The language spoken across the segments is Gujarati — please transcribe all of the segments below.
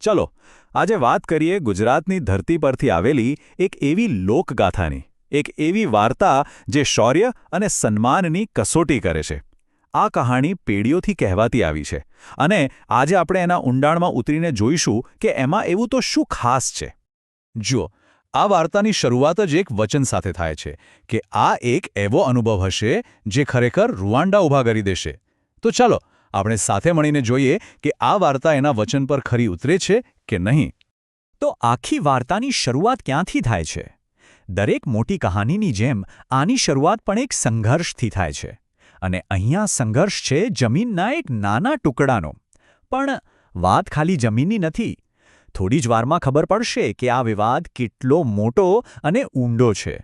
ચલો આજે વાત કરીએ ગુજરાતની ધરતી પરથી આવેલી એક એવી લોકગાથાની, એક એવી વાર્તા જે શૌર્ય અને સન્માનની કસોટી કરે છે. આ કહાણી પેઢીઓથી કહેવાતી આવી છે અને આજે આપણે એના ઊંડાણમાં ઉતરીને જોઈશું કે એમાં એવું તો શું ખાસ છે. જુઓ, આ વાર્તાની શરૂઆત જ એક વચન સાથે થાય છે કે આ એક એવો અનુભવ હશે જે ખરેખર રૂવાંડા ઊભા કરી દેશે. તો ચાલો આપણે સાથે મળીને જોઈએ કે આ વાર્તા એના વચન પર ખરી ઉતરે છે કે નહીં. તો આખી વાર્તાની શરૂઆત ક્યાંથી થાય છે? દરેક મોટી કહાનીની જેમ આની શરૂઆત પણ એક સંઘર્ષથી થાય છે. અને અહીંયા સંઘર્ષ છે જમીનના એક નાના ટુકડાનો. પણ વાત ખાલી જમીનની નથી. થોડી જ વારમાં ખબર પડશે કે આ વિવાદ કેટલો મોટો અને ઊંડો છે.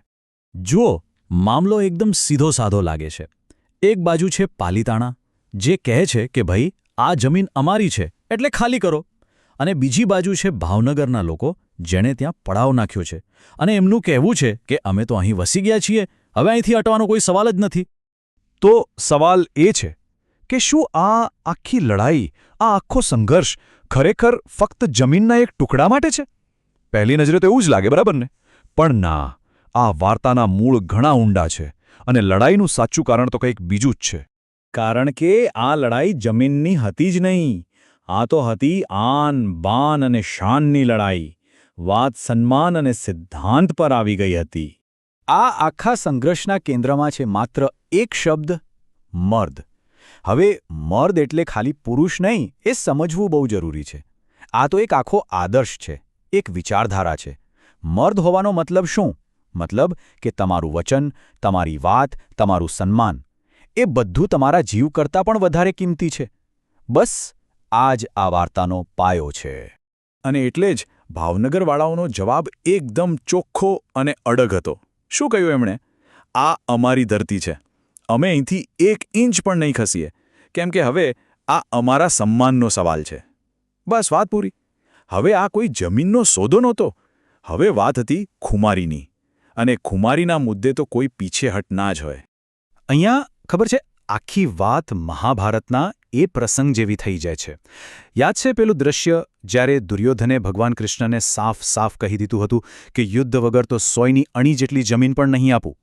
જુઓ, મામલો એકદમ સીધો સાધો લાગે છે. એક બાજુ છે પાલીતાણા, જે કહે છે કે ભાઈ આ જમીન અમારી છે એટલે ખાલી કરો. અને બીજી બાજુ છે ભાવનગરના લોકો, જેણે ત્યાં પડાવ નાખ્યો છે અને એમનું કહેવું છે કે અમે તો અહીં વસી ગયા છીએ, હવે અહીંથી હટવાનો કોઈ સવાલ જ નથી. તો સવાલ એ છે કે શું આ આખી લડાઈ, આ આખો સંઘર્ષ ખરેખર ફક્ત જમીનના એક ટુકડા માટે છે? પહેલી નજરે તો એવું જ લાગે, બરાબર ને? પણ ના, આ વાર્તાના મૂળ ઘણા ઊંડા છે અને લડાઈનું સાચું કારણ તો કંઈક બીજું જ છે. કારણ કે આ લડાઈ જમીનની હતી જ નહીં. આ તો હતી આન, બાન અને શાનની લડાઈ. વાત સન્માન અને સિદ્ધાંત પર આવી ગઈ હતી. આ આખા સંઘર્ષના કેન્દ્રમાં છે માત્ર એક શબ્દ: મર્દ. હવે મર્દ એટલે ખાલી પુરુષ નહીં, એ સમજવું બહુ જરૂરી છે. આ તો એક આખો આદર્શ છે, એક વિચારધારા છે. મર્દ હોવાનો મતલબ શું? મતલબ કે તમારું વચન, તમારી વાત, તમારું સન્માન, એ બધું તમારા જીવ કરતાં પણ વધારે કિંમતી છે. બસ આ જ આ વાર્તાનો પાયો છે. અને એટલે જ ભાવનગરવાળાઓનો જવાબ એકદમ ચોખ્ખો અને અડગ હતો. શું કહ્યું એમણે? આ અમારી ધરતી છે. અમે અહીંથી 1 ઇંચ પણ નહીં ખસીએ, કેમ કે હવે આ અમારા સન્માનનો સવાલ છે. બસ વાત પૂરી. હવે આ કોઈ જમીનનો સોદો નહોતો. હવે વાત હતી ખુમારીની. અને ખુમારીના મુદ્દે તો કોઈ પીછેહટ ના જ હોય. અહીંયા ખબર છે, આખી વાત મહાભારતના એ પ્રસંગ જેવી થઈ જાય છે. યાદ છે પેલું દ્રશ્ય જ્યારે દુર્યોધને ભગવાન કૃષ્ણને સાફ સાફ કહી દીધું હતું કે યુદ્ધ વગર તો 100ની અણી જેટલી જમીન પણ નહીં આપું?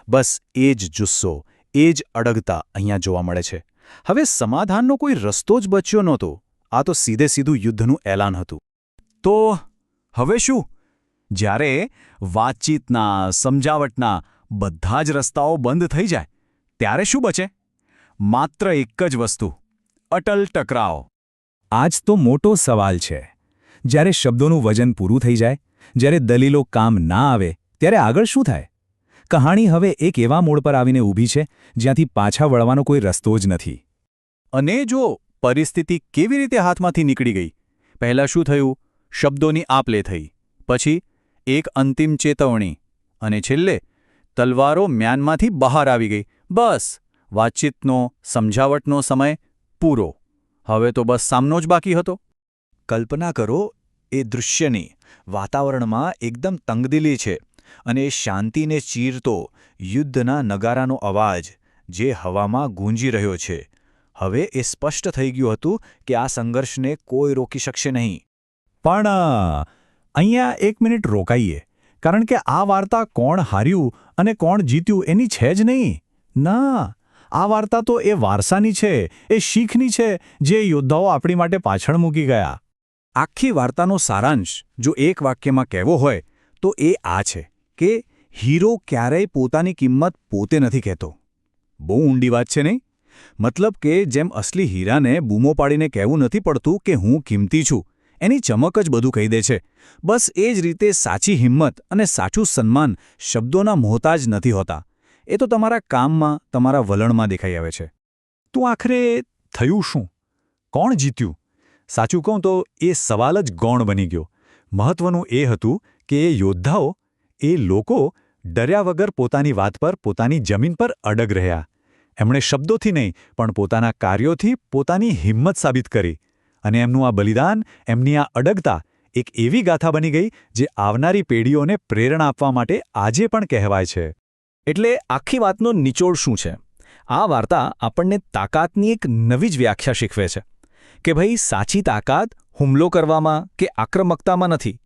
બસ એ જ જુસ્સો, એ જ અડગતા અહીંયા જોવા મળે છે. હવે સમાધાનનો કોઈ રસ્તો જ બચ્યો નહોતો. આ તો સીધે સીધું યુદ્ધનું એલાન હતું. તો હવે શું? જ્યારે વાતચીતના, સમજાવટના બધા જ રસ્તાઓ બંધ થઈ જાય, ત્યારે શું બચે? માત્ર એક જ વસ્તુ: અટલ ટકરાવ. આ જ તો મોટો સવાલ છે. જ્યારે શબ્દોનું વજન પૂરું થઈ જાય, જ્યારે દલીલો કામ ના આવે, ત્યારે આગળ શું થાય? કહાણી હવે એક એવા મોડ પર આવીને ઊભી છે જ્યાંથી પાછા વળવાનો કોઈ રસ્તો જ નથી. અને જો પરિસ્થિતિ કેવી રીતે હાથમાંથી નીકળી ગઈ? પહેલાં શું થયું? શબ્દોની આપ-લે થઈ. પછી એક અંતિમ ચેતવણી. અને છેલ્લે તલવારો મ્યાનમાંથી બહાર આવી ગઈ. બસ વાતચીતનો, સમજાવટનો સમય પૂરો. હવે તો બસ સામનો જ બાકી હતો. કલ્પના કરો એ દૃશ્યની. વાતાવરણમાં એકદમ તંગદિલી છે અને શાંતિને ચીરતો યુદ્ધના નગારાનો અવાજ જે હવામાં ગૂંજી રહ્યો છે. હવે એ સ્પષ્ટ થઈ ગયું હતું કે આ સંઘર્ષને કોઈ રોકી શકશે નહીં. પણ અહીંયા 1 મિનિટ રોકાઈએ, કારણ કે આ વાર્તા કોણ હાર્યું અને કોણ જીત્યું એની છે જ નહીં. ના, આ વાર્તા તો એ વારસાની છે, એ શીખની છે જે યોદ્ધાઓ આપણી માટે પાછળ મૂકી ગયા. આખી વાર્તાનો સારાંશ જો એક વાક્યમાં કહેવો હોય તો એ આ છે કે હીરો ક્યારેય પોતાની કિંમત પોતે નથી કહેતો. બહુ ઊંડી વાત છે નહીં? મતલબ કે જેમ અસલી હીરાને બૂમો પાડીને કહેવું નથી પડતું કે હું કિંમતી છું, એની ચમક જ બધું કહી દે છે. બસ એ જ રીતે સાચી હિંમત અને સાચું સન્માન શબ્દોના મોહતાજ નથી હોતા. એ તો તમારા કામમાં, તમારા વલણમાં દેખાઈ આવે છે. તો આખરે થયું શું? કોણ જીત્યું? સાચું કહું તો એ સવાલ જ ગૌણ બની ગયો. મહત્વનું એ હતું કે એ યોદ્ધાઓ, એ લોકો ડર્યા વગર પોતાની વાત પર, પોતાની જમીન પર અડગ રહ્યા. એમણે શબ્દોથી નહીં પણ પોતાના કાર્યોથી પોતાની હિંમત સાબિત કરી. અને એમનું આ બલિદાન, એમની આ અડગતા એક એવી ગાથા બની ગઈ જે આવનારી પેઢીઓને પ્રેરણા આપવા માટે આજે પણ કહેવાય છે. એટલે આખી વાતનો નિચોડ શું છે? આ વાર્તા આપણને તાકાતની એક નવી જ વ્યાખ્યા શીખવે છે કે ભાઈ સાચી તાકાત હુમલો કરવામાં કે આક્રમકતામાં નથી.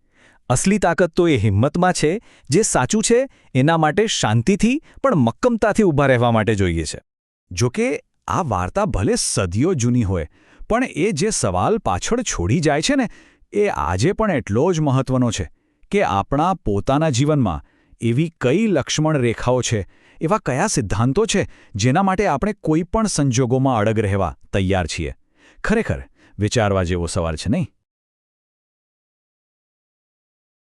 અસલી તાકાત તો એ હિંમતમાં છે જે સાચું છે એના માટે શાંતિથી પણ મક્કમતાથી ઊભા રહેવા માટે જોઈએ છે. જોકે આ વાર્તા ભલે સદીઓ જૂની હોય, પણ એ જે સવાલ પાછળ છોડી જાય છે ને, એ આજે પણ એટલો જ મહત્વનો છે કે આપણા પોતાના જીવનમાં એવી કઈ લક્ષ્મણ રેખાઓ છે, એવા કયા સિદ્ધાંતો છે જેના માટે આપણે કોઈ પણ સંજોગોમાં અડગ રહેવા તૈયાર છીએ. ખરેખર વિચારવા જેવો સવાલ છે નહીં?